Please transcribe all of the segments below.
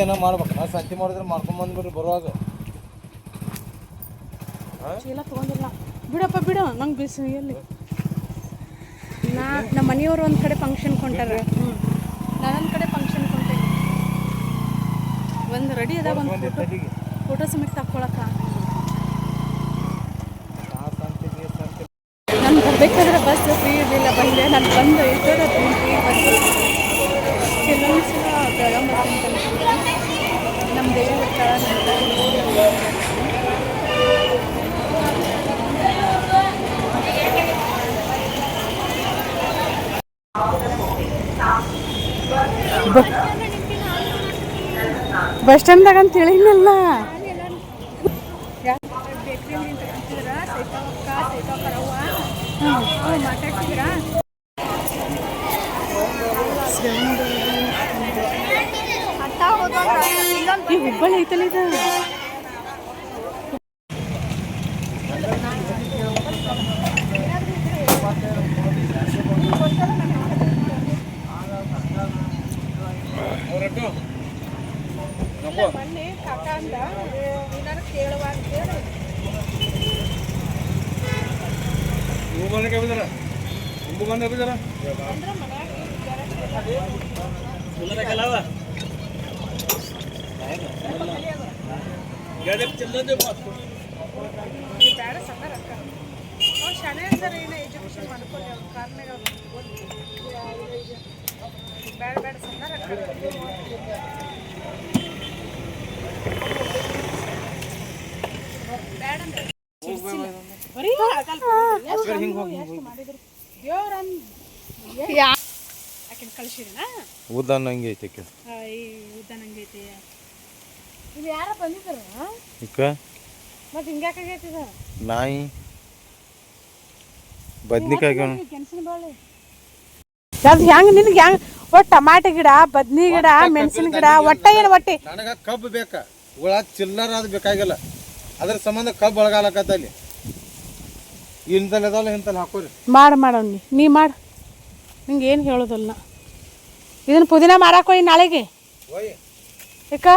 ಏನೋ ಮಾಡ್ಬೇಕು. ನಾ ಸಂತಿ ಮಾಡಿದ್ರೆ ಮಾಡ್ಕೊಂಬಂದ್ಬಿಡ್ರಿ ಬರುವಾಗ. ಚೀಲ ತೊಗೊಂಡಿಲ್ಲ ಬಿಡಪ್ಪ ಬಿಡು. ನಂಗೆ ಬಿಸಿ ಎಲ್ಲಿ ನಮ್ಮ ಮನೆಯವರು ಒಂದು ಕಡೆ ಫಂಕ್ಷನ್ ಕೊಂಟಾರ. ನಾನೊಂದು ಕಡೆ ಫಂಕ್ಷನ್ ಕೊಂಟೇನಿ. ಒಂದು ರೆಡಿ ಅದ, ಒಂದು ಫೋಟೋ ಸಮೇತ ತಕ್ಕೊಳಕ್ಕ. ನಾನು ಬರಬೇಕಾದ್ರೆ ಬಸ್ ಫ್ರೀ ಇರಲಿಲ್ಲ. ಬಂದೆ ನಾನು ಬಂದು ಇದ್ದೋದ ಫ್ರೀ ಬಸ್. ಕೆಲವೊಂದು ಸಲ ಬೆಳಗ್ಗೆ ಬಸ್ ಅಂತ ನಮ್ಮ ದೇವಿ ಬರ್ತಾಳ. ಬಸ್ ಸ್ಟ್ಯಾಂಡ್ದಾಗ ಅಂತ ಹೇಳಿನಲ್ಲ. ಈ ಹುಬ್ಬಳ್ಳಿ ಐತಲ್ಲ ಇದು. ಮೊನ್ನೆ ಕಾಕ ಅಂದ ಏನಾರು ಕೇಳುವ ಅಂತೇಳಿ ಬೇಡ ಸಕ್ಕ ರೊಕ್ಕ ಅವ್ರು ಶಾಣೆ ಅಂತಾರೆ. ಏನೋ ಎಜುಕೇಶನ್ ಮಾಡ್ಕೊಳ್ಳಿ ಅವ್ರ ಕಾರ್ನಾಗ ಬೇಡ ಬೇಡ ಸಕ್ಕ ರೊಕ್ಕ ಉದ್ದಾನ ಹಂಗೆ ಐತೆ. ಇದು ಯಾರ ಬಂದಿದ್ದಾರ ಮತ್ತೆ ಹಿಂಗ್ಯಾಕಾಗೈತಿ ಇದು ನಾಯಿ ಬದ್ನಿಕಾಯಿ ಕೆನ್ಸಿನ ಬಾಳೆ. ಅದು ಹೆಂಗ ನಿನ್ಗೆ ಹೆಂಗ ಒಟ್ಟು ಟಮಾಟೆ ಗಿಡ, ಬದ್ನಿ ಗಿಡ, ಮೆಣಸಿನ ಗಿಡ, ಒಟ್ಟ ಏನು ಒಟ್ಟಿ ನನಗೆ ಕಬ್ಬು ಬೇಕಾ. ಉಳ ಚಿಲ್ಲರ ಅದು ಬೇಕಾಗಿಲ್ಲ. ಅದ್ರ ಸಂಬಂಧ ಕಬ್ಬು ಒಳಗಾಲಕತ್ತಲ್ಲಿ. ಇಂತಲ್ಲ ಇಂತಲ್ಲಿ ಹಾಕೋರಿ. ಮಾಡೋಣ ನೀ ಮಾಡು. ನಿಂಗೆ ಏನು ಹೇಳೋದಲ್ಲ. ಇದನ್ನ ಪುದೀನ ಮಾರಾಕ ಹೋಗಿ ನಾಳೆಗೆ. ಯಾಕ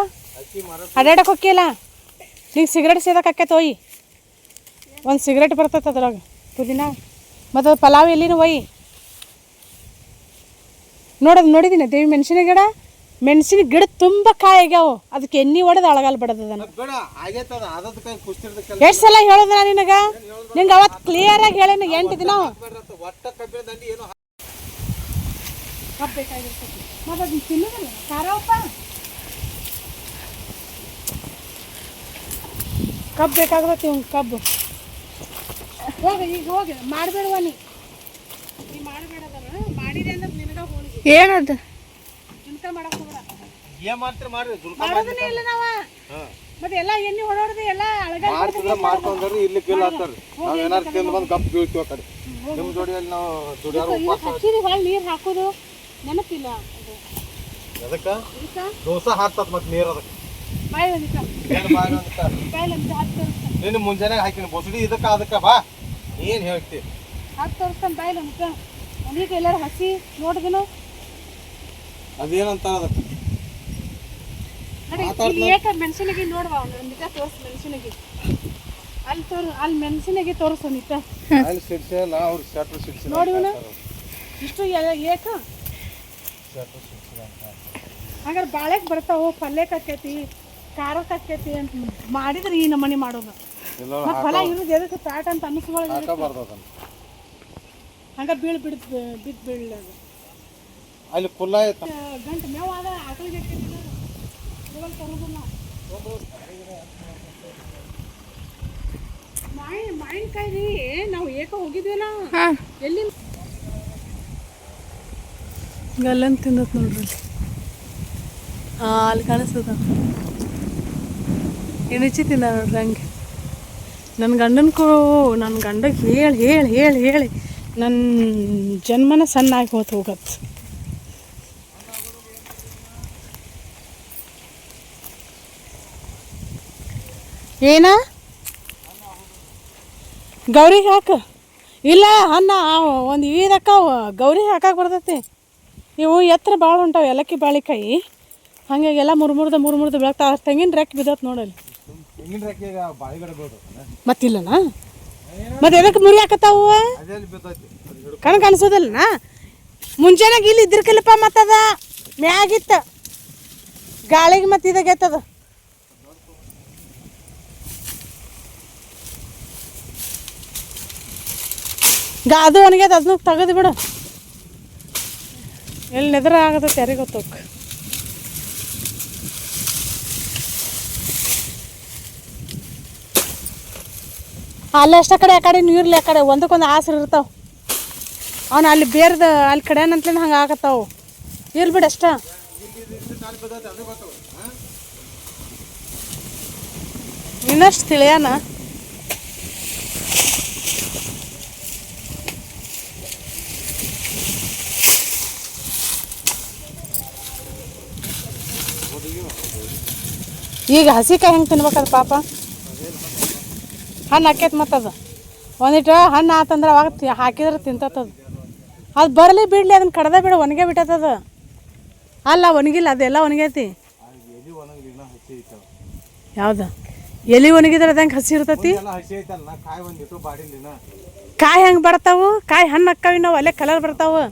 ಅಡ್ಯಾಡಕ್ಕೆ ಹೋಗಿಲ್ಲ. ನಿಂಗೆ ಸಿಗರೇಟ್ ಸೇದಕ್ಕೆ ಹೋಗಿ. ಒಂದು ಸಿಗರೇಟ್ ಬರ್ತೈತೆ ಅದ್ರಾಗ ಪುದೀನ. ಮತ್ತು ಅದು ಪಲಾವ್ ಎಲ್ಲಿನೂ ಒಯ್ಯಿ. ನೋಡಿದ್ದೀನಿ ದೇವಿ ಮೆಣಸಿನ ಗಿಡ. ಮೆಣಸಿನ ಗಿಡ ತುಂಬ ಕಾಯಿ ಆಗ್ಯಾವು. ಅದಕ್ಕೆ ಎಣ್ಣೆ ಹೊಡೆದು ಅಳಗಾಲ್ ಬಿಡೋದನ್ನ. ಎಷ್ಟು ಸಲ ಹೇಳೋದು ನಾನು ನಿನಗೆ. ನಿಂಗೆ ಅವತ್ತು ಕ್ಲಿಯರಾಗಿ ಹೇಳಿ 8 ದಿನ ಕಬ್ಬು ಬೇಕಾಗಿರ್ತದೆ. ಮತ್ತು ಅದನ್ನ ತಿನ್ನೋದಲ್ಲ ಖಾರಪ್ಪ. ಕಬ್ಬು ಬೇಕಾಗ್ತೈತಿ ಇವ್ನು ಕಬ್ಬು. ಹೋಗಿ ಈಗ ಹೋಗಿ ಮಾಡಬೇಡವ ನೀ ಮಾಡಬೇಡದಲ್ಲ. ಮಾಡಿದೆ ಅಂದ್ರೆ ನಿನಗ ಹೋಳಿಗೆ ಏನದು ಜುಲ್ಕ ಮಾಡಕ್ಕೆ ಹೋಗ್ಬೇಡ. ಏನು ಮಾಡ್ತೀರಿ ಮಾಡ್ರಿ. ಮಾಡೋದನ್ನೇ ಇಲ್ಲ ನಾವು. ಮತ್ತೆ ಎಲ್ಲ ಎಣ್ಣೆ ಹೊಡೋಡ್ದು ಎಲ್ಲ ಮಾಡ್ಕೊಂಡ್ರಿ ಇಲ್ಲಿ ಕೀಲ್ ಹಾಕ್ತಾರ್ರಿ. ನಾವು ಏನಾರು ತಿಂದು ಬಂದು ಗಪ್ ಬೀಳ್ತೀವಿ ಆ ಕಡೆ. ನಿಮ್ಮ ಜೋಡಿಯಲ್ಲಿ ನಾವು ದುಡಿಯಾರು ಹಚ್ಚಿರಿ ಹೊಳ್ಳಿ ನೀರು ಹಾಕೋದು ನೆನಪಿಲ್ಲ. ಅದಕ್ಕೆ ದೋಸೆ ಹಾಕ್ತತ್ ಮತ್ತೆ ನೀರು ಅದಕ್ಕೆ ಬಾಯಿ ಒಂದಿಕ್ಕ ನೀನು ಮುಂಜಾನೆ ಹಾಕಿನಿ ಬೊಸಡಿ ಇದಕ್ಕೆ ಅದಕ್ಕೆ ಬಾ. ಏನು ಹೇಳ್ತಿ ಹಾಕಿ ತೋರಿಸ್ತಾನೆ ಬಾಯಿಲ್ ಒಂದಿಕ್ಕ. ಒಂದಿಕ್ಕ ಎಲ್ಲಾರು ಹಸಿ ನೋಡಿದಿನ ಅದೇನಂತ ಅದಕ್ಕೆ ಮೆಣಸಿನಗಿ ನೋಡುವ ಒಂದಿಕ್ಕ ತೋರಿಸ್. ಮೆಣಸಿನಗಿ ಅಲ್ಲಿ ಮೆಣಸಿನಗಿ ತೋರಿಸ್ ಒಂದಿಕ್ಕ. ನೋಡಿವನ ಇಷ್ಟು ಏಕ ಹಂಗಾರೆ ಬಾಳೆಗೆ ಬರ್ತಾವು. ಪಲ್ಯಕ್ಕೆ ಆಕೈತಿ, ಖಾರಕ್ಕೆ ಆಕೈತಿ ಅಂತ ಮಾಡಿದ್ರೆ ಈ ನಮೂನಿ ಮಾಡೋದು. ಮತ್ತೆ ಫಲ ಇರೋದು ಎದಕ್ಕೆ ಪ್ಯಾಟ್ ಅಂತ ಅನ್ನಿಸ್ಕೊಳ್ಳೋದು. ಹಂಗ ಬಿದ್ದು ಬೀಳೋದು. ಅಲ್ಲಿ ಕುಲ್ಲ ಗಂಟು ಮೇವು ಆದ ಆಕಳಿಗೆ ತರೋದಿಲ್ಲ. ಮಾವಿನಕಾಯಿ ರೀ ನಾವು ಏಕ ಹೋಗಿದ್ವಲ್ಲ ಎಲ್ಲಿ ಗಲ್ಲನ್ ತಿಂದತ್ ನೋಡ್ರಿ. ಅಲ್ಲಿ ಕಾಣಿಸ್ತದ ಎಣಿಚಿ ತಿಂದ ನೋಡ್ರಿ ಹಂಗೆ. ನನ್ನ ಗಂಡಗೆ ಹೇಳಿ ಹೇಳಿ ಹೇಳಿ ಹೇಳಿ ನನ್ನ ಜನ್ಮನ ಸಣ್ಣಾಗಿ ಹೋಗತ್ತೆ. ಏನ ಗೌರಿಗೆ ಹಾಕ. ಇಲ್ಲ ಅನ್ನ ಒಂದು ಈದಕ್ಕ ಗೌರಿಗೆ ಹಾಕಕ್ಕೆ ಬರ್ತೈತಿ. ಇವು ಎತ್ತರ ಭಾಳ ಹೊಂಟಾವ. ಏಲಕ್ಕಿ ಬಾಳಿಕಾಯಿ ಹಂಗೆ ಎಲ್ಲ ಮುರ್ಮುರ್ದು ಬೆಳಗ್ತಾ ತೆಂಗಿನ ರೆಕ್ ಬಿದ್ದತ್ ನೋಡಲ್ಲಿ. ತೆಂಗಿನ ರೆಕ್ಕೆಗೆ ಬಾಯಿಗಡೆ ಬೀಳ್ತದೆ ಮತ್ತಿಲ್ಲನ ಮತ್ತೆ ಎದಕ್ಕೆ ಮುರಿ ಹಾಕತ್ತಾವು ಕಣ್ ಕಾಣಿಸೋದಲ್ಲನ ಮುಂಜಾನಾಗ ಇಲ್ಲಿ ಇದ್ರಕಿಲ್ಲಪ್ಪ ಮತ್ತದ ಮ್ಯಾಗಿತ್ತ ಗಾಳಿಗೆ ಮತ್ತೆ ಇದಾಗೈತದ. ಅದು ಒಣಗ್ಯದ ಅದನ್ನ ತೆಗೆದು ಬಿಡು. ಎಲ್ಲಿ ನೆದ್ರ ಆಗತೈತೆ ಯಾರಿಗೆ ಗೊತ್ತೋಕ್. ಅಲ್ಲೇ ಅಷ್ಟ ಕಡೆ ಆ ಕಡೆ ನೀರ್ಲಿ ಆ ಕಡೆ ಒಂದಕ್ಕೊಂದು ಆಸರು ಇರ್ತಾವೆ. ಅವನು ಅಲ್ಲಿ ಬೇರ್ದ ಅಲ್ಲಿ ಕಡೆ ಅಂತಲೇ ಹಂಗೆ ಆಗತ್ತಾವು. ಇರ್ಲಿ ಬಿಡು ಅಷ್ಟ. ಇನ್ನಷ್ಟು ತಿಳಿಯಾನ ಈಗ ಹಸಿಕಾಯಿ ಹೆಂಗೆ ತಿನ್ಬೇಕದು ಪಾಪ. ಹಣ್ಣು ಹಾಕೈತೆ ಮತ್ತದು ಒಂದಿಟ್ಟು ಹಣ್ಣು ಆತಂದ್ರೆ ಅವಾಗ ಹಾಕಿದ್ರೆ ತಿಂತತ್ತದು. ಅದು ಬರಲಿ ಬಿಡಲಿ ಅದನ್ನ ಕಡ್ದ ಬಿಡು ಒಣಗೆ ಬಿಟ್ಟತ್ತದ. ಅಲ್ಲ ಒಣಗಿಲ್ಲ ಅದೆಲ್ಲ ಒಣಗೈತಿ. ಯಾವ್ದು ಎಲೆ ಒಣಗಿದ್ರೆ ಅದಂಗೆ ಹಸಿ ಇರ್ತೈತಿ. ಕಾಯಿ ಹೆಂಗೆ ಬರ್ತಾವು ಕಾಯಿ ಹಣ್ಣು ಅಕ್ಕಾವಿ ನಾವು ಅಲ್ಲೇ ಕಲರ್ ಬರ್ತಾವು.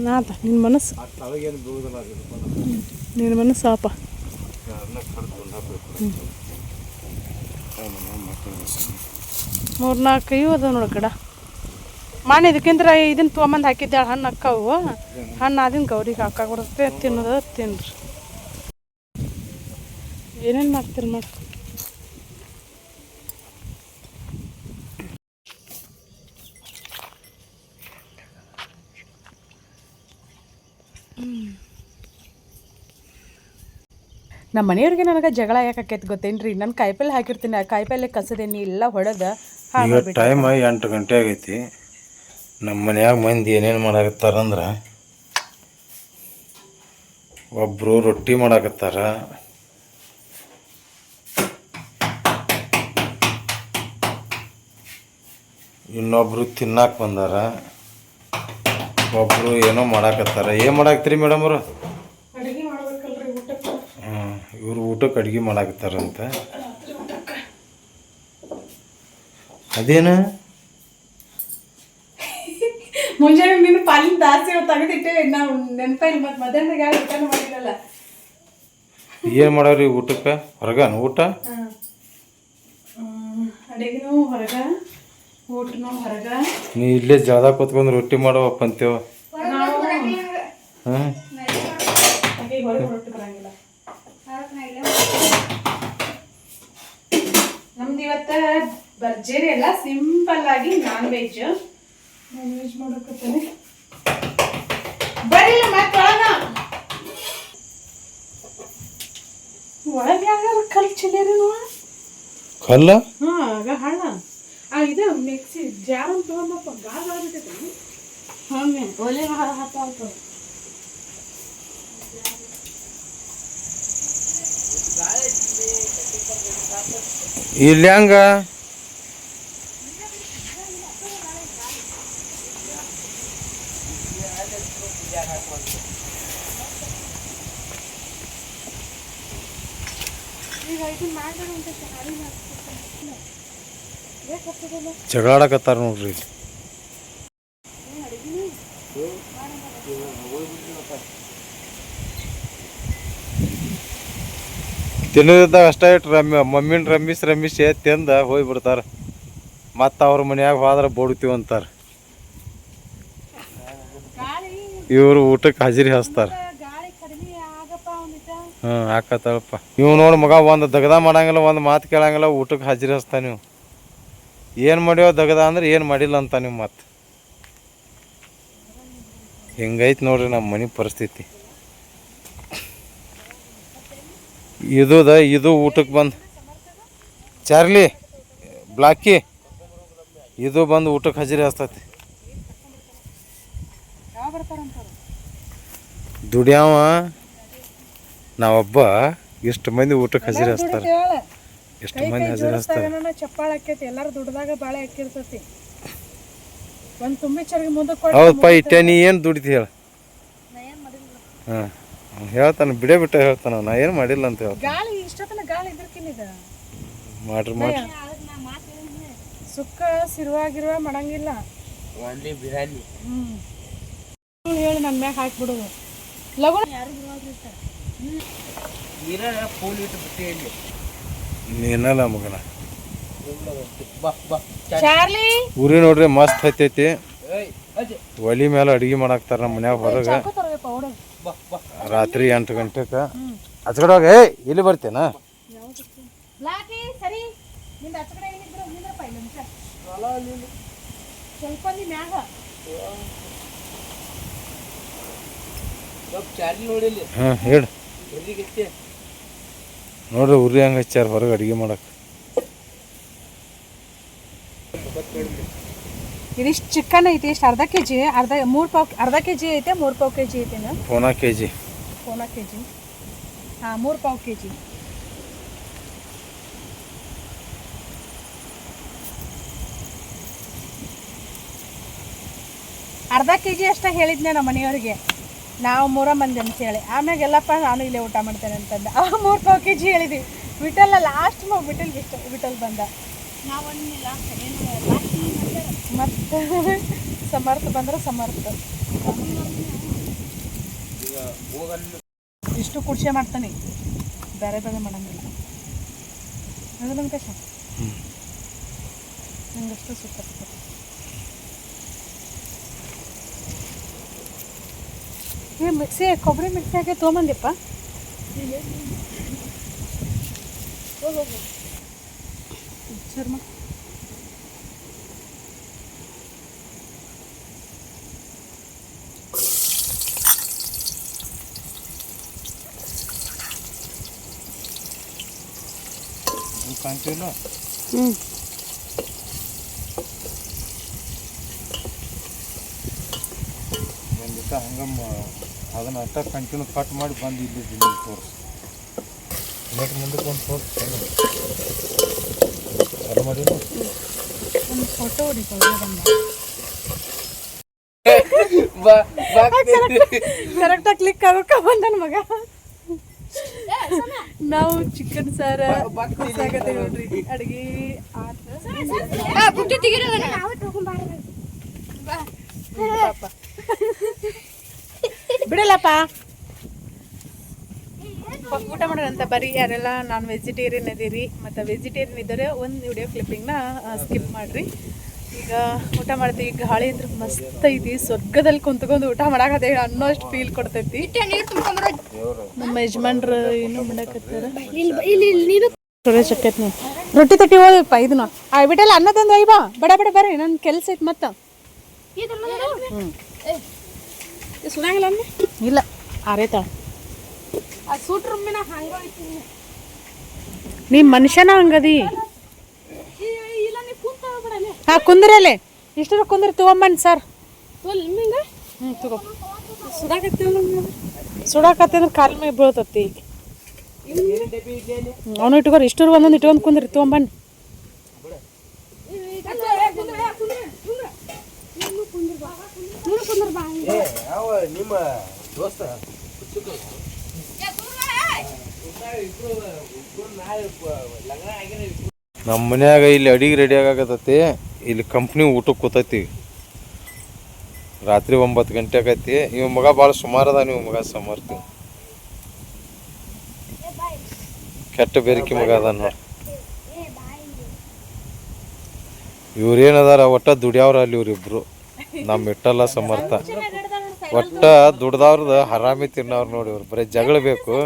ನಾತ ನಿನ್ನ ಮನಸ್ಸು ನಿನ್ನ ಮನಸ್ಸು ಸಾಪ. ಮೂರು ನಾಲ್ಕು ಇವು ಅದ ನೋಡಿ ಕಡ ಮಾನ ಇದಕ್ಕಿಂತ ಇದನ್ನ ತೊಗೊಂಬಂದು ಹಾಕಿದ್ದಾಳೆ ಹಣ್ಣು ಅಕ್ಕಾವು. ಹಣ್ಣು ಅದನ್ನ ಗೌರಿಗೆ ಹಾಕಾಗ ಬರುತ್ತೆ ತಿನ್ನೋದು ತಿನ್ರಿ. ಏನೇನು ಮಾಡ್ತೀರಿ ಮಾಡಿ. ನಮ್ಮ ಮನೆಯವ್ರಿಗೆ ನನಗೆ ಜಗಳ ಯಾಕೈತೆ ಗೊತ್ತೇನ್ರಿ. ನಾನು ಕಾಯಿಪಲ್ಲೆ ಹಾಕಿರ್ತೀನಿ ಆ ಕಾಯಿಪಲ್ಲೆ ಕಸದೇನಿ ಎಲ್ಲ ಹೊಡೆದ ಟೈಮ್ 8 ಗಂಟೆ ಆಗೈತಿ. ನಮ್ಮ ಮನ್ಯಾಗ ಮಂದಿ ಏನೇನು ಮಾಡಾಕತ್ತಾರಂದ್ರೆ ಒಬ್ಬರು ರೊಟ್ಟಿ ಮಾಡಾಕತ್ತಾರ, ಇನ್ನೊಬ್ರು ತಿನ್ನಾಕ ಬಂದಾರ, ಒಬ್ಬರು ಏನೋ ಮಾಡಾಕತ್ತಾರ. ಏನು ಮಾಡಾಕತ್ತೀರಿ ಮೇಡಮ್ ಅವರು? ಇವರು ಊಟಕ್ಕೆ ಅಡುಗೆ ಮಾಡಾಕತ್ತಾರಂತ. ಅದೇನು ಮುಂಜಾನೆ ನಿನ್ನ ಪಾಲಿನ ದಾಸಿ ತೆಗೆದಿಟ್ಟೇವೆ ನಾವು ನೆನಪಾಯಿಲ್ಲ. ಮತ್ತು ಮಧ್ಯಾಹ್ನದಾಗ ಯಾರು ಊಟನೂ ಮಾಡಿರಲ್ಲ. ಏನು ಮಾಡವ್ರಿ ಊಟಕ್ಕೆ? ಹೊರಗನ ಊಟ? ಅಡುಗೆನೂ ಹೊರಗ ಊಟನೂ ಹೊರಗ. ನೀ ಇಲ್ಲೇ ಜಾಗ ಕೂತ್ಕೊಂಡು ರೊಟ್ಟಿ ಮಾಡುವಪ್ಪ ಅಂತೇವ. ಹಾಂ ಹೊರಗೆ ರೊಟ್ಟಿ ಬರಂಗಿಲ್ಲ ನಮ್ದು ಇವತ್ತು. ಭರ್ಜರಿ ಎಲ್ಲ ಸಿಂಪಲ್ ಆಗಿ ನಾನ್ ವೆಜ್ ಮಾಡಕತ್ತೇನೆ. ಬರಿಲ್ಲ ಮತ್ತೆ ಒಳಗೆ ಯಾರು ಕಲ್ ಚಿಲ್ಲರಿ ಕಲ್ಲ. ಹಾಂ ಆಗ ಹಳ್ಳ ಇದು ಮಿಕ್ಸಿ ಜಾರ್ ಅಂತ ತೊಗೊಂಡಪ್ಪ ಗಾಜ್ ಆಗ್ಬಿಟ್ಟೈತಿ. ಹಾಗೆ ಒಲೆ ಹತ್ತ ಇಲ್ಲಿ ಹಂಗ ಜಗಳಾಡಕತ್ತಾರ ನೋಡ್ರಿ. ತಿನ್ನೋದಿದ್ದಾಗ ಅಷ್ಟೇ ಮಮ್ಮಿನ ರಮಿಸಿ ತಿಂದ ಹೋಗ್ಬಿಡ್ತಾರೆ. ಮತ್ತು ಅವ್ರ ಮನ್ಯಾಗ ಹೋದ್ರೆ ಬೋಡ್ತೀವಿ ಅಂತಾರೆ. ಇವರು ಊಟಕ್ಕೆ ಹಾಜಿರಿ ಹಚ್ತಾರೆ. ಹಾಂ ಹಾಕತ್ತಾಳಪ್ಪ. ನೀವು ನೋಡಿ ಮಗ ಒಂದು ದಗದ ಮಾಡಂಗಿಲ್ಲ, ಒಂದು ಮಾತು ಕೇಳಂಗಿಲ್ಲ, ಊಟಕ್ಕೆ ಹಾಜಿರಿ ಹಚ್ತಾ. ನೀವು ಏನು ಮಾಡ್ಯೋ ದಗದ ಅಂದ್ರೆ ಏನು ಮಾಡಿಲ್ಲ ಅಂತ ನೀವು. ಮತ್ತು ಹಿಂಗೈತೆ ನೋಡ್ರಿ ನಮ್ಮ ಮನೆ ಪರಿಸ್ಥಿತಿ. ಇದು ಊಟಕ್ಕೆ ಬಂದು ಚಾರ್ಲಿ ಬ್ಲಾಕಿ ಇದು ಬಂದು ಊಟಕ್ಕೆ ಹಾಜಿರಿ ಹಚ್ತತಿ. ದುಡಿಯಾವ ನಾವೊಬ್ಬ ಎಷ್ಟು ಮಂದಿ ಊಟಕ್ಕೆ ಹಾಜಿರಿ ಹಚ್ತಾರೆ. ಎಷ್ಟು ಮಂದಿ ಹಾಜಿರಿ ಹಚ್ತಾರೆ. ಚಪ್ಪಾಳ ಹಾಕೈತಿ ಎಲ್ಲರೂ ದುಡ್ದಾಗ ಬಾಳೆ ಹಾಕಿರ್ತೈತಿ. ಒಂದು ತುಂಬಿ ಚರ್ಗಿ ಮುಂದಕ್ಕೆ ಹೌದಪ್ಪ. ಇಟ್ಟೆ ನೀ ಏನು ದುಡಿತಿ ಹೇಳ? ಹಾಂ ಹೇಳ್ತಾನೆ ಬಿಡೇ ಬಿಟ್ಟ ಹೇಳ್ತಾನ, ನಾ ಏನು ಮಾಡಿಲ್ಲ ಅಂತ ಹೇಳ್ತಾನೆ. ಗಾಳಿ ಇಷ್ಟೊತ್ತನ ಗಾಳಿ ಇದ್ರಕಿನಿದ ಮಾಡ್ರಿ ಸುಕ್ಕ ಸಿರುವಾಗಿರುವ ಮಾಡಂಗಿಲ್ಲ. ಓನ್ಲಿ ಬಿರಿಯಾನಿ. ಹೇಳಿ ನನ್ನ ಮ್ಯಾಗ ಹಾಕ್ಬಿಡೋದು ಲಗು. ನೀರ ಫೂಲ್ ಇಟ್ಟು ಬಿಟ್ಟು ಇಲ್ಲಿ ನೀನಲ್ಲ ಮಗನ. ಬಾ ಬಾ ಚಾರ್ಲಿ ಉರಿ ನೋಡ್ರಿ ಮಸ್ತ್ ಹತ್ತೈತಿ. ಏಯ್ ಅಜ್ಜಿ ಒಲಿ ಮೇಲೆ ಅಡುಗೆ ಮಾಡಾಕ್ತಾರ ನಮ್ಮ ಮನ್ಯಾಗ ಹೊರಗೆ. ಚಾಕು ತರಬೇಕ ಹೊಡೋದು. ಬಾ ಬಾ ರಾತ್ರಿ 8 ಗಂಟೆಗೆ ಹಚ್ಕಡೆ ಹೋಗಿ. ಇಲ್ಲಿ ಬರ್ತೇನಾ? ಲಾಕಿ ಸರಿ ನಿಂದ ಹಚ್ಕಡೆ ಏನಿದ್ರು ನಿಂದ್ರಪ್ಪ ಇಲ್ಲ ನಿಮಿಷ ಸ್ವಲ್ಪ ನೀ ಮ್ಯಾಗ ಸ್ವಲ್ಪ ಚಾರ್ಲಿ ನೋಡಿಲ್ಲಿ ಹಾಂ ಹೇಳಿ ಎಲ್ಲಿಗೆ ನೋಡ್ರಿ ಉರಿ ಹಂಗೆ ಹಚ್ಚಾರ ಹೊರಗೆ ಅಡುಗೆ ಮಾಡಕ್ಕೆ. ಇದಿಷ್ಟು ಚಿಕನ್ ಐತಿ. ಇಷ್ಟು ಅರ್ಧ ಕೆ ಜಿ, ಅರ್ಧ ಕೆ ಜಿ ಐತೆ. 3 ಪಾವ್ ಕೆ ಜಿ ಐತೆನ? ಪೋನಾ ಕೆ ಜಿ. ಪೋನಾ ಕೆ ಜಿ. ಹಾಂ 3 ಪಾವ್ ಕೆ ಜಿ. ಅರ್ಧ ಕೆ ಜಿ ಅಷ್ಟೇ ಹೇಳಿದ್ನೆ ನಮ್ಮ ಮನೆಯವ್ರಿಗೆ, ನಾವು 3 ಮಂದಿ ಅಂತೇಳಿ. ಆಮ್ಯಾಗ ಎಲ್ಲಪ್ಪ ನಾನು ಇಲ್ಲೇ ಊಟ ಮಾಡ್ತೇನೆ ಅಂತಂದ. 3 ಪಾವ್ ಕೆ ಜಿ ಹೇಳಿದ್ವಿ. ವಿಠಲ್ಲ ಲಾಸ್ಟ್ ವಿಠಲ್ ಬಂದ. ಮತ್ತು ಸಮರ್ಥ ಬಂದ್ರೆ ಸಮರ್ಥ ಇಷ್ಟು ಕುಡ್ಸೆ ಮಾಡ್ತಾನೆ, ಬೇರೆ ಬೇರೆ ಮಾಡಂಗಿಲ್ಲ. ಅದು ನಮ್ಮ ಕಷ್ಟ ನಂಗಷ್ಟು ಸುತ್ತ ಮಿಕ್ಸಿ ಕೊಬ್ಬರಿ ಮಿಕ್ಸಿ ಹಾಕಿ ತೊಗೊಂಬಂದಿಪ್ಪ. ಶರ್ಮ ಕಾಣ್ತಿಲ್ಲ. ಒಂದಿಟ ಹಂಗಮ್ಮ ಅದನ್ನ ಅಟ್ಟ ಕಂಟಿನ್ಯೂ ಕಟ್ ಮಾಡಿ ಬಂದು ಇಲ್ಲಿ ತೋರಿಸಿ. ಮುಂದಕ್ಕೆ ಒಂದು ತೋರಿಸಿ ಚಾಲು ಮಾಡಿ. ಒಂದು ಫೋಟೋ ಹೊಡಿಕೊಳ್ಳಿ. ಕರೆಕ್ಟಾಗಿ ಕ್ಲಿಕ್ ಆಗೋಕೆ ಬಂದನ ಮಗ. ನಾವು ಚಿಕನ್ ಸಾರ ಸಾಗತ್ತೆ ನೋಡ್ರಿ. ಅಡುಗೆ ಬಿಡಲ್ಲಪ್ಪ. ಊಟ ಮಾಡೋಣಂತ ಬರ್ರಿ. ಯಾರೆಲ್ಲ ನಾನ್ ವೆಜಿಟೇರಿಯನ್ ಇದೀರಿ ಮತ್ತು ವೆಜಿಟೇರಿಯನ್ ಇದ್ದರೆ ಒಂದು ವಿಡಿಯೋ ಕ್ಲಿಪ್ಪಿಂಗ್ನ ಸ್ಕಿಪ್ ಮಾಡಿರಿ. ಈಗ ಊಟ ಮಾಡ್ತೀವಿ. ಗಾಳಿ ಅಂದ್ರೆ ಮಸ್ತ್ ಐತಿ. ಸ್ವರ್ಗದಲ್ಲಿ ಕುಂತ್ಕೊಂಡು ಊಟ ಮಾಡಾಕತ್ತೇವೆ ಅನ್ನೋಷ್ಟು ಫೀಲ್ ಕೊಡ್ತೈತಿ. ನಮ್ಮ ಯಜಮಾನ್ರು ಏನು ಮಾಡಕತ್ತಾರ. ರೊಟ್ಟಿ ತಟ್ಟಿ ಹೋದಪ್ಪ. ಇದನ್ನ ಬಿಟ್ಟಲ್ಲ ಅನ್ನದಂದು ಐಬಾ ಬಡ ಬಡ ಬರ್ರಿ, ನನ್ನ ಕೆಲಸ ಐತಿ. ಮತ್ತೆ ಸುಡಂಗಿಲ್ಲ ಇಲ್ಲ ಆರೈತಾಳ. ನೀ ಮನುಷ್ಯನ ಹಂಗದಿ. ಹಾಂ ಕುಂದ್ರಲ್ಲೇ ಇಷ್ಟರ ಕುಂದ್ರಿ ತಗೊಂಬನ್ನಿ ಸರ್. ತಗೋ ಸುಡಾಕತ್ತಂದ್ರೆ ಕಾಲ ಮೇಲೆ ಬೀಳ್ತತಿ. ಅವನು ಇಟ್ಕೋರಿ. ಇಷ್ಟರು ಒಂದೊಂದು ಇಟ್ಕೊಂಡು ಕುಂದ್ರಿ ತಗೊಂಬನ್ನಿ. ನಿಮ್ಮ ದೋಸ್ತ ನಮ್ಮ ಮನ್ಯಾಗ ಇಲ್ಲಿ ಅಡಿಗೆ ರೆಡಿ ಆಗಕತ್ತೈತಿ. ಇಲ್ಲಿ ಕಂಪ್ನಿ ಊಟಕ್ಕೆ ಕೂತೈತಿ. ರಾತ್ರಿ 9 ಗಂಟೆ ಆಗೈತಿ. ಇವ್ ಮಗ ಭಾಳ ಸುಮಾರು ಅದ. ನೀವು ಮಗ ಸಮರ್ಥ ಕೆಟ್ಟ ಬೆರಿಕಿ ಮಗ ಅದ ನೋಡಿ. ಇವ್ರೇನದಾರ ಒಟ್ಟ ದುಡಿಯವ್ರ ಅಲ್ಲಿ ಇವ್ರಿಬ್ರು. ನಮ್ಮ ಇಟ್ಟಲ್ಲ ಸಮರ್ಥ. ಒಟ್ಟ ದುಡ್ದವ್ರದ್ದು ಹರಾಮಿ ತಿನ್ನವ್ರು ನೋಡಿ. ಇವ್ರು ಬರೀ ಜಗಳ ಬೇಕು.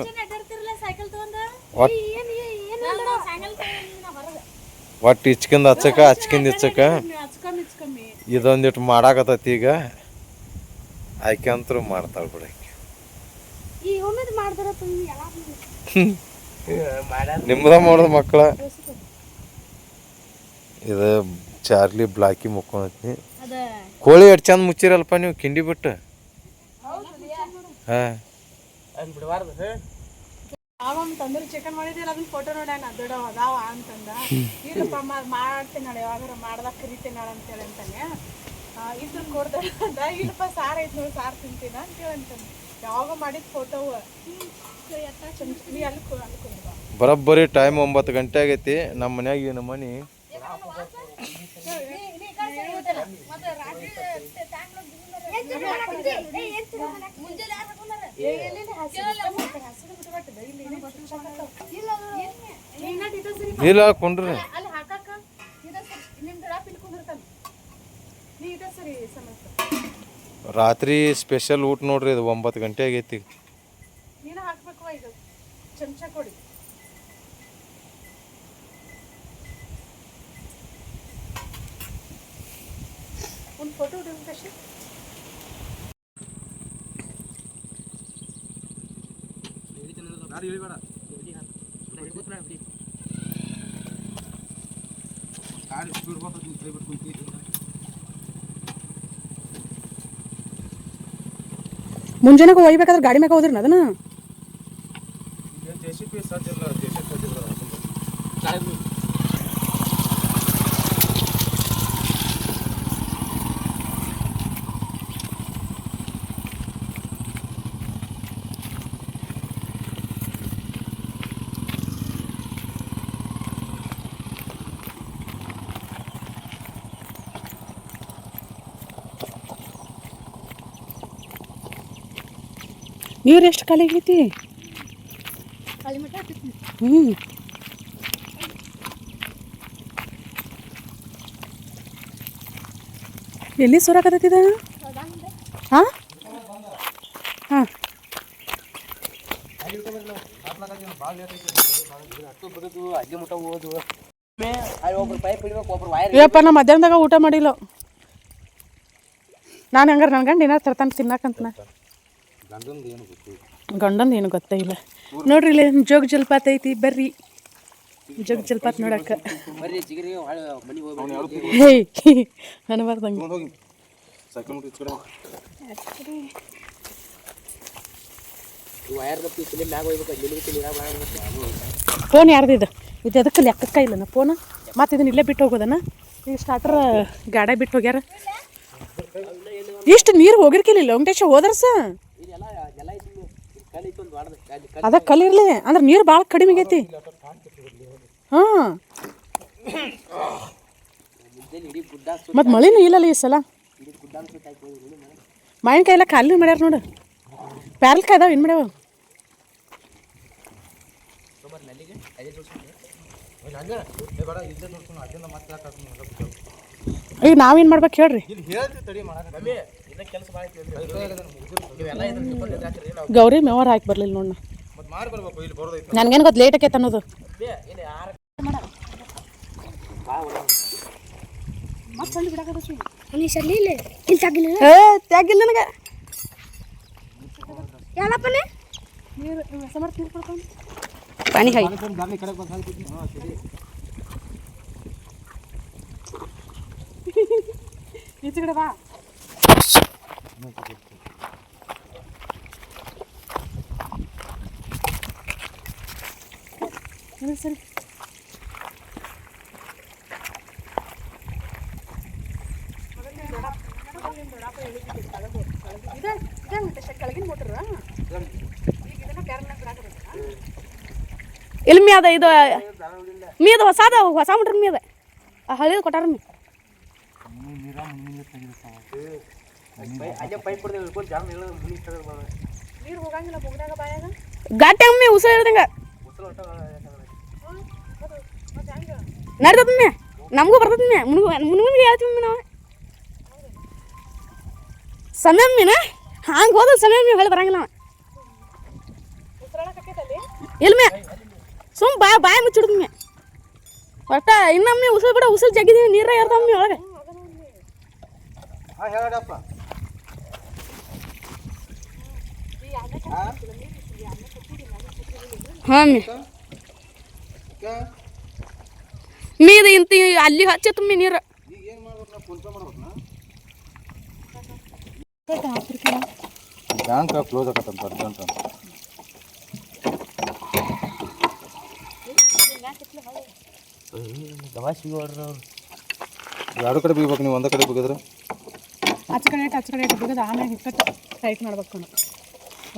ಒಟ್ಟು ಇಚ್ಕಿಂದ ಹಚ್ಚಕ ಹಚ್ಕಿಂದ ಇಚ್ಚಕ ಇದೊಂದಿಟ್ಟು ಮಾಡಾಕತ್ತೈತಿ. ಈಗ ಆಕೆ ಅಂತೂ ಮಾಡ್ತಾಳೆ ಬಿಡ. ನಿಮ್ಮದ ಮಾಡೋದು ಮಕ್ಕಳ. ಇದು ಚಾರ್ಲಿ ಬ್ಲಾಕಿ ಮುಕ್ಕೊಂಡೈತಿ. ಕೋಳಿ ಎಷ್ಟು ಚಂದ ಮುಚ್ಚಿರಲ್ಪ ನೀವು ಕಿಂಡಿ ಬಿಟ್ಟು. ಹಾಂ ಬಿಡಬಾರ್ದು. ತಂದೂರಿ ಚಿಕನ್ ಮಾಡಿದ್ದೀರ ಅದನ್ನ ಫೋಟೋ ನೋಡ್ಯಾನ ದೊಡ್ಡವ ಅದಾವ ಅಂತಂದ. ಇಲ್ಲಪ್ಪ ಮಾಡ್ತೀನಿ ನಾಳೆ ಯಾವಾಗ ಮಾಡ್ದಾಗ ಕರಿತೀನಿ ನಾಳೆ ಅಂತೇಳಿ ಅಂತಾನೆ. ಇದ್ರ ಕೊಡ್ದ ಇಲ್ಲಪ್ಪ ಸಾರು ಐತೆ ನೋಡಿ ಸಾರು ತಿಂತೀನ ಅಂತೇಳಿ ಅಂತಾನೆ. ಯಾವಾಗ ಮಾಡಿದ ಫೋಟೋ ನೀ ಅಲ್ಲಿ ಬರೋಬ್ಬರಿ ಟೈಮ್ 9 ಗಂಟೆ ಆಗೈತಿ. ನಮ್ಮ ಮನ್ಯಾಗ ಈ ನಮ್ಮನೆ ಇಲ್ಲ ಕೊಂಡ್ರಿ ಅಲ್ಲಿ ಹಾಕಾಕ ನಿಮ್ ಗಿಡ ಪಿಲ್ಕೊಂಡಿರ್ತಾನ ನೀ ಇದ ಸರಿ ಸಮಸ್ಯೆ ರಾತ್ರಿ ಸ್ಪೆಷಲ್ ಊಟ ನೋಡ್ರಿ. ಇದು 9 ಗಂಟೆ ಆಗೈತಿ. ನೀನು ಹಾಕ್ಬೇಕು ಈಗ ಚಮಚ ಕೊಡಿ. ಒಂದು ಫೋಟೋ ಹೊಡೆಯುವಂತ ಮುಂಜಾನೆಗೆ ಒಯ್ಬೇಕಾದ್ರೆ ಗಾಡಿ ಮ್ಯಾಗ ಹೋದ್ರಿ ಅದನ್ನ ನೀರು ಎಷ್ಟು ಖಾಲಿ ಆಗೈತಿ? ಹ್ಞೂ ಎಲ್ಲಿ ಸುರಾಕತ್ತೈತಿದ? ಹಾಂ ಹಾಂ ಯಪ್ಪ ನಾ ಮಧ್ಯಾಹ್ನದಾಗ ಊಟ ಮಾಡಿಲ್ಲ. ನಾನು ಹಂಗಾರೆ ನನ್ನ ಗಂಡ ಏನಾರು ತರ್ತಾನೆ ತಿನ್ನಕಂತನ. ಗಂಡಂದು ಏನು ಗೊತ್ತೇ ಇಲ್ಲ ನೋಡ್ರಿ. ಇಲ್ಲಿ ಜೋಗ ಜಲಪಾತ ಐತಿ, ಬರ್ರಿ ಜೋಗ ಜಲಪಾತ ನೋಡಕ್ಕ. ಹೇ ಅನ್ಬಾರ್ದಂಗೆ. ಫೋನ್ ಯಾರ್ದಿದು? ಇದು ಎದಕ್ಕೆ ಲೆಕ್ಕಕ್ಕ ಇಲ್ಲ ಫೋನ್. ಮತ್ತು ಇದನ್ನ ಇಲ್ಲೇ ಬಿಟ್ಟು ಹೋಗೋದನ್ನ. ಈಗ ಸ್ಟಾರ್ಟರ್ ಗಾಡಿ ಬಿಟ್ಟು ಹೋಗ್ಯಾರ. ಇಷ್ಟು ನೀರು ಹೋಗಿರ್ಕಿಲ್ಲ ವೆಂಕಟೇಶ ಹೋದರ್ಸ. ಅದ ಕಲ್ಲಿರ್ಲಿ ಅಂದ್ರೆ ನೀರು ಭಾಳ ಕಡಿಮೆ ಆಗೈತಿ. ಹಾಂ ಮತ್ತು ಮಳೆನೂ ಇಲ್ಲಲ್ಲ ಈ ಸಲ. ಮಾವಿನಕಾಯಿ ಎಲ್ಲ ಖಾಲಿ ಮಾಡ್ಯಾರ ನೋಡು. ಪ್ಯಾರಲ್ಕಾಯಿ ಅದಾವ ಏನು ಮಾಡ್ಯಾವ? ಈಗ ನಾವೇನು ಮಾಡ್ಬೇಕು ಹೇಳ್ರಿ? ಗೌರಿ ಮೇವಾರ ಹಾಕಿ ಬರ್ಲಿಲ್ಲ ನೋಡ. ನನ್ಗೇನು ಗೊತ್ತು ಲೇಟ್ ಆಕೈತೆ ಅನ್ನೋದು. ತ್ಯಾಗಿಲ್ಲ ನನಗೆ. ಪಾನಿ ಹಾಯ್ ಈಚೆ ಕಡೆ ಬಾ. ಸರಿ ಇಲ್ಲಿ ಮೀ ಅದ. ಇದು ಮೀ ಅದು ಹೊಸ ಮುಟ್ರಿ ಮೀ ಅದ. ಹಳಿದು ಕೊಟ್ಟಾರ ಮೀ. ಗಾಟಿ ಅಮ್ಮಿ ಉಸ ಹೇಳ್ದಂಗ ನಡ್ದಮ್ಮಿ. ನಮಗೂ ಬರ್ತದಮ್ಮಿ. ಮುನ್ಮುನ್ಗೆ ಹೇಳ್ತೀವಿ ನಾವು ಸಮಯಮ್ಮಿನ ಹಂಗೆ ಹೋದ್ರೆ ಸಮಯಮ್ಮಿ ಹೇಳಿ ಬರಂಗಿಲ್ಲ. ಇಲ್ಮೆ ಸುಮ್ ಬಾಯಿ ಮುಚ್ಚಿಡ್ದಮ್ಮಿ. ಒಟ್ಟ ಇನ್ನೊಮ್ಮೆ ಉಸಿರು ಬಿಡ ಉಸಿರು ಜಗ್ಗಿದೀವಿ ನೀರ ಇರ್ತಾವಮ್ಮಿ ಒಳಗೆ. ಹಾಂ ಮೀದ ಇಂತ ಅಲ್ಲಿ ಹಚ್ಚತ್ತಮ್ಮಿ ನೀರು. ಬ್ಯಾಂಕ್ ಕ್ಲೋಸ್ ಆಗತ್ತಂತ ಅರ್ಜೆಂಟ್ ಅಂತ. ಎರಡು ಕಡೆ ಬಿಗ್ಬೇಕು ನೀವು. ಒಂದೇ ಕಡೆ ಬಿಗಿದ್ರೆ ಆಚೆ ಕಡೆ ಬಿಗದು ಆಮೇಲೆ ಹಿಕ್ಕಟ್ಟು ಟೈಟ್ ಮಾಡ್ಬೇಕು.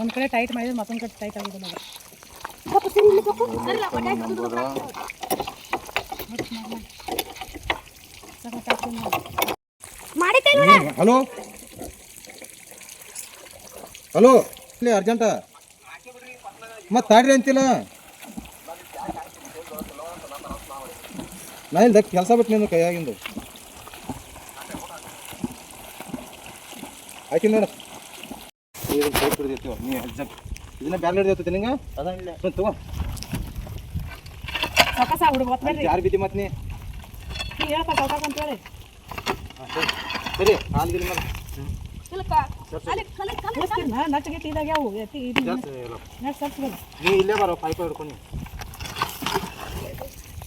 ಒಂದು ಕಡೆ ಟೈಟ್ ಮಾಡಿದ್ರೆ ಮತ್ತೊಂದು ಕಡೆ ಟೈಟ್ ಆಗೋದಿಲ್ಲ ಹಲೋ ಹಲೋ ಇಲ್ಲಿ ಅರ್ಜೆಂಟ ಮತ್ತೆ ತಾಡ್ರಿ ಅಂತಿಲ್ಲ ನಾ ಇಲ್ಲ ಕೆಲಸ ಬಿಟ್ಟು ನಿಂದು ಕೈಯಾಗಿಂದು ಆಯ್ತು ನೋಡ ಇದನ್ನ ಬ್ಯಾರ್ಲೆ ಹಿಡಿದೈತಿ ನಿಂಗೆ ತಗೋ ಸಾಕಾಸ ಹುಡುಗ ಬರ್ರಿ ಯಾರು ಬಿದ್ದಿ ಮತ್ತೆ ನೀ ಹೇಳಪ್ಪ ಸಾಕಾಸ ಅಂತ ಹೇಳಿ ಸರಿ ಹಾಲ್ಗಿನ ಮೇಲೆ ನಟ್ಟಿಗೆ ಇದಾಗ ಯಾವ ನೆಟ್ ಸರ್ಸ್ಬೋದು ನೀ ಇಲ್ಲೇ ಬರೋ ಪೈಪ್ ಹಿಡ್ಕೊಂಡು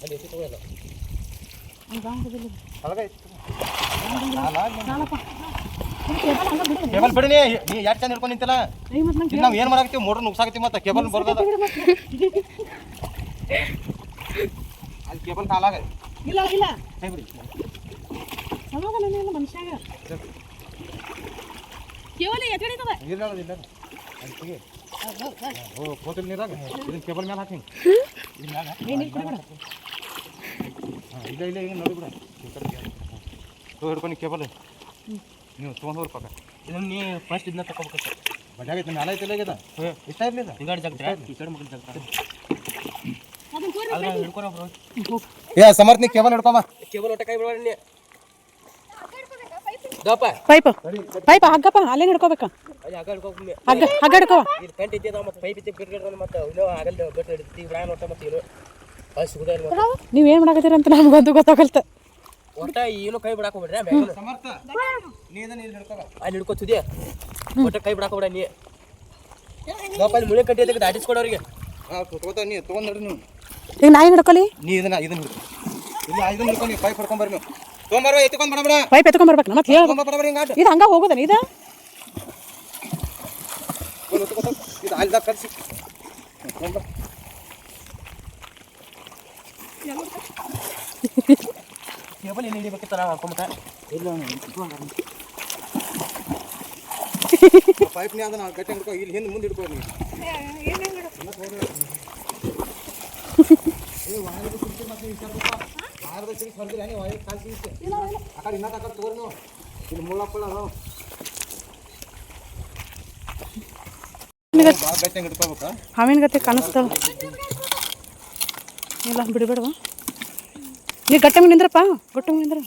ಅಲ್ಲಿ ಎತ್ತಿ ತಗೋಲ್ಲ ಕೇಬಲ್ ಬಿಡಿ ನೀ ಯಾಕೆ ಚಂದ ಹಿಡ್ಕೊಂಡು ನಿಂತಲ್ಲ ನಾವು ಏನು ಮಾಡಾಕತ್ತೀವಿ ಮೋಟ್ರ್ ನುಗ್ಸಾಕತ್ತೀವಿ ಮತ್ತೆ ಕೇಬಲ್ ಬರ್ತದ ಅಲ್ಲಿ ಕೇಬಲ್ ಕಾಲಾಗ ಇಲ್ಲ ಇಲ್ಲ ಕೈ ಬಿಡಿ ಸಮಾಧಾನ ಇಲ್ಲ ಮನುಷ್ಯಾಗ ಕೇವಲ ಎತ್ತಡಿತದ ಇಲ್ಲ ಇಲ್ಲ ಅದಕ್ಕೆ ಓ ಕೋತಿಲ್ ನೀರಾಗ ಇದನ್ನ ಕೇಬಲ್ ಮೇಲೆ ಹಾಕಿ ಇಲ್ಲ ಇಲ್ಲ ಈಗ ನೋಡಿ ಬಿಡ ಹಿಡ್ಕೊಂಡು ಕೇಬಲ್ ನೀವು ತೊಗೊಂಡು ಹೋಗ್ರಿ ಪಕ್ಕ ಇದನ್ನು ನೀ ಫಸ್ಟ್ ಇದನ್ನ ತಗೋಬೇಕು ಬಡ್ಯಾಗೈತೆ ನಾಳೆ ಐತಿಲ್ಲ ಆಗ್ಯದ ಇಷ್ಟ ಇರಲಿಲ್ಲ ಹಿಂಗಾಡಿ ಜಾಗ ಈ ಕಡೆ ಮಗನ ಜಾಗ ಏ ಸಮರ್ಥ ನೀ ಕೇಬಲ್ ಹಿಡ್ಕೊಂಬ ಕೇಬಲ್ ಒಟ್ಟ ಕೈ ಬಿಡೋಣ ನೀ ದಪ್ಪ ಪೈಪ್ ಪೈಪ್ ಹಗ್ಗಪ್ಪ ಅಲ್ಲೇ ಹಿಡ್ಕೋಬೇಕ ಹಗ್ಗ ಹಗ್ಗ ಹಿಡ್ಕೋ ಇದು ಕಂಟಿ ಇದ್ದ ಮತ್ತೆ ಪೈಪ್ ಇತ್ತು ಬಿಡ್ಗಡೆ ಮತ್ತೆ ಇನ್ನೂ ಆಗಲ್ಲ ಬೆಟ್ಟು ಹಿಡಿತೀವಿ ಬ್ರಾನ್ ಒಟ್ಟ ಮತ್ತೆ ಏನು ಅದು ಸಿಗುದಿಲ್ಲ ನೀವು ಏನು ಮಾಡಾಕತ್ತೀರ ಅಂತ ನಮ್ಗಂತೂ ಗೊತ್ತಾಗಲ್ತ ಒಟ್ಟ ಏನು ಕೈ ಬಿಡಾಕ ಬಿಡ್ರಿ ಸಮರ್ಥ ನೀ ಇದನ್ನ ಇಲ್ಲಿ ಹಿಡ್ಕೋ ಅಲ್ಲಿ ಹಿಡ್ಕೋತಿದ್ಯಾ ಒಟ್ಟ ಕೈ ಬಿಡಾಕ ಬಿಡ ನೀ ದಪ್ಪ ಅಲ್ಲಿ ಮುಳೆ ಕಟ್ಟಿ ಅದಕ್ಕೆ ದಾಟಿಸ್ಕೊಡೋರಿಗೆ ಹಾಂ ತಗೋತ ನೀ ತೊಗೊಂಡು ನೋಡ್ರಿ ನೀವು ಈಗ ನಾ ಏನು ಹಿಡ್ಕೊಲಿ ನೀ ಇದನ್ನ ಹಿಡ್ಕೊ ಇಲ್ಲ ಇದನ್ನ ಹಿಡ್ಕೊಂಡು ನೀವು ಪೈಪ್ ಹಿಡ್ಕೊಂಬರ್ರಿ ನೀವು ತೊಗೊಂಬರ್ವ ಎತ್ಕೊಂಡು ಬಡ ಬಿಡ ಪೈಪ್ ಎತ್ಕೊಂಡ್ಬರ್ಬೇಕು ಮತ್ತೆ ಹೇಳ ತೊಗೊಂಬರ್ರಿ ಹಿಂಗಾಟ ಇದು ಹಂಗ ಹೋಗೋದನ ಇದು ಇದು ಅಲ್ದಾಗ ಕರ್ಸಿ ಕೇಬಲ್ ಏನು ಹಿಡಿಬೇಕಿತ್ತ ನಾವು ಹಾಕೊಂಬಿಟ್ಟ ಇಲ್ಲ ಪೈಪ್ನೇ ಅದನ್ನ ಗಟ್ಟಿ ಹಿಡ್ಕೊ ಇಲ್ಲಿ ಹಿಂದೆ ಮುಂದೆ ಹಿಡ್ಕೊ ನೀವು ವಾರದ ಸಿಗಿ ಹೊರಗಿಲ್ಲ ನೀವು ಕಾಲು ಸಿಗುತ್ತೆ ಆ ಕಡೆ ಇನ್ನೂ ತಗೊಂಡು ತಗೋರಿ ನೀವು ಇಲ್ಲಿ ಮುಳ್ಳಪ್ಪಳ ಭಾಳ ಗಟ್ಟಿ ಹಿಡ್ಕೋಬೇಕಾ ಹಾವಿನ ಗತಿ ಕಾಣಿಸ್ತಾವ ಇಲ್ಲ ಬಿಡಬೇಡವಾ ನೀ ಗಟ್ಟೆ ನಿಂದ್ರಪ್ಪ ಗಟ್ಟೆ ನಿಂದ್ರ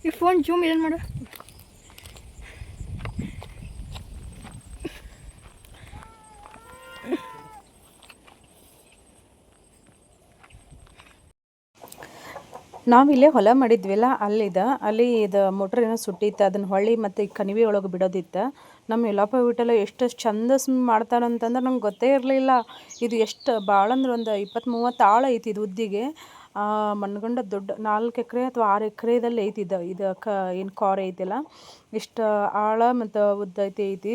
ಈ ಫೋನ್ ಜೂಮ್ ಏನು ಮಾಡು ನಾವಿಲ್ಲೇ ಹೊಲ ಮಾಡಿದ್ವಿಲ್ಲ ಅಲ್ಲಿ ಇದು ಮೋಟ್ರ್ ಏನೋ ಸುಟ್ಟಿತ್ತು ಅದನ್ನ ಹೊಳ್ಳಿ ಮತ್ತು ಕಣಿವೆ ಒಳಗೆ ಬಿಡೋದಿತ್ತು ನಮ್ಮ ಯಲ್ಲಪ್ಪ ಬಿಟ್ಟೆಲ್ಲ ಎಷ್ಟು ಚಂದ ಮಾಡ್ತಾರಂತಂದ್ರೆ ನಂಗೆ ಗೊತ್ತೇ ಇರಲಿಲ್ಲ ಇದು ಎಷ್ಟು ಭಾಳ ಅಂದ್ರೆ ಒಂದು 20-30 ಆಳ ಐತಿ ಇದು ಉದ್ದಿಗೆ ಮಣ್ಣಗಂಡ ದೊಡ್ಡ 4 ಎಕರೆ ಅಥವಾ 6 ಎಕರೆದಲ್ಲಿ ಐತಿದ್ದು ಇದು ಏನು ಕಾರ್ ಐತಿಲ್ಲ ಇಷ್ಟು ಆಳ ಮತ್ತು ಉದ್ದ ಐತಿ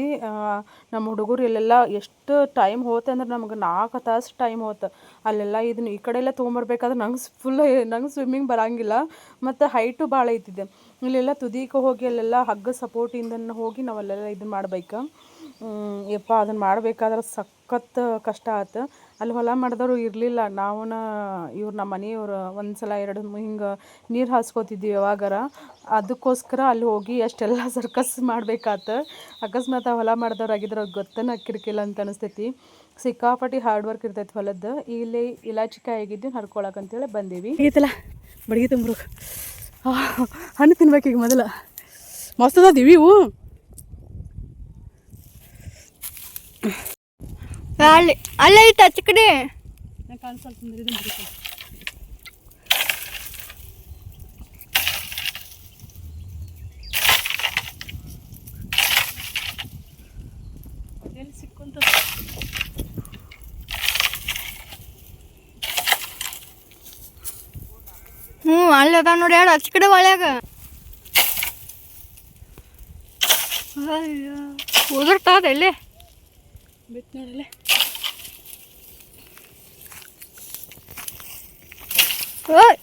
ನಮ್ಮ ಹುಡುಗರು ಇಲ್ಲೆಲ್ಲ ಎಷ್ಟು ಟೈಮ್ ಹೋತೆ ಅಂದ್ರೆ ನಮ್ಗೆ 4 ತಾಸು ಟೈಮ್ ಹೋತು ಅಲ್ಲೆಲ್ಲ ಇದನ್ನು ಈ ಕಡೆ ಎಲ್ಲ ತೊಗೊಂಬರ್ಬೇಕಾದ್ರೆ ನಂಗೆ ಸ್ವಿಮ್ಮಿಂಗ್ ಬರೋಂಗಿಲ್ಲ ಮತ್ತು ಹೈಟು ಭಾಳ ಐತಿದೆ ಇಲ್ಲೆಲ್ಲ ತುದಿಗೆ ಹೋಗಿ ಅಲ್ಲೆಲ್ಲ ಹಗ್ಗ ಸಪೋರ್ಟಿಂದ ಹೋಗಿ ನಾವಲ್ಲೆಲ್ಲ ಇದನ್ನು ಮಾಡ್ಬೇಕು ಯಪ್ಪ ಅದನ್ನು ಮಾಡಬೇಕಾದ್ರೆ ಸಖತ್ ಕಷ್ಟ ಆಯ್ತು. ಅಲ್ಲಿ ಹೊಲ ಮಾಡಿದವರು ಇರಲಿಲ್ಲ. ಇವ್ರು ನಮ್ಮ ಮನೆಯವ್ರು ಒಂದು ಸಲ 2 ಹಿಂಗೆ ನೀರು ಹಾಸ್ಕೋತಿದ್ವಿ ಯಾವಾಗಾರ. ಅದಕ್ಕೋಸ್ಕರ ಅಲ್ಲಿ ಹೋಗಿ ಅಷ್ಟೆಲ್ಲ ಸರ್ಕಸ್ ಮಾಡ್ಬೇಕಾತು. ಅಕಸ್ಮಾತ್ ಆ ಹೊಲ ಮಾಡಿದವ್ರು ಆಗಿದ್ರೆ ಗೊತ್ತನ ಅಕ್ಕಿರ್ಕಿಲ್ಲ ಅಂತ ಅನಿಸ್ತೈತಿ. ಸಿಕ್ಕಾಪಟ್ಟಿ ಹಾರ್ಡ್ ವರ್ಕ್ ಇರ್ತೈತಿ ಹೊಲದ್ದು. ಇಲ್ಲಿ ಇಲಾಚಿಕಾಯಿ ಆಗಿದ್ದು ಹರ್ಕೊಳಕಂತೇಳಿ ಬಂದೀವಿ. ಈಗೈತಲ್ಲ ಬಡಗಿ ತುಂಬ್ರು ಹಣ್ಣು ತಿನ್ಬೇಕು ಈಗ ಮೊದಲು. ಮಸ್ತ್ ಅದಾವ ಇವು. ಅಲ್ಲೇ ಐತೆ ಆಚೆ ಕಡೆ. ಅಲ್ಲಿ ಅದ ನೋಡಿ ಯಾರು ಆಚೆ ಕಡೆ ಒಳ್ಯಾಗ ಉದುರ್ತಾದ ಇಲ್ಲಿ ಬಿತ್ತು ನೋಡಲ್ಲೇ. ಓಯ್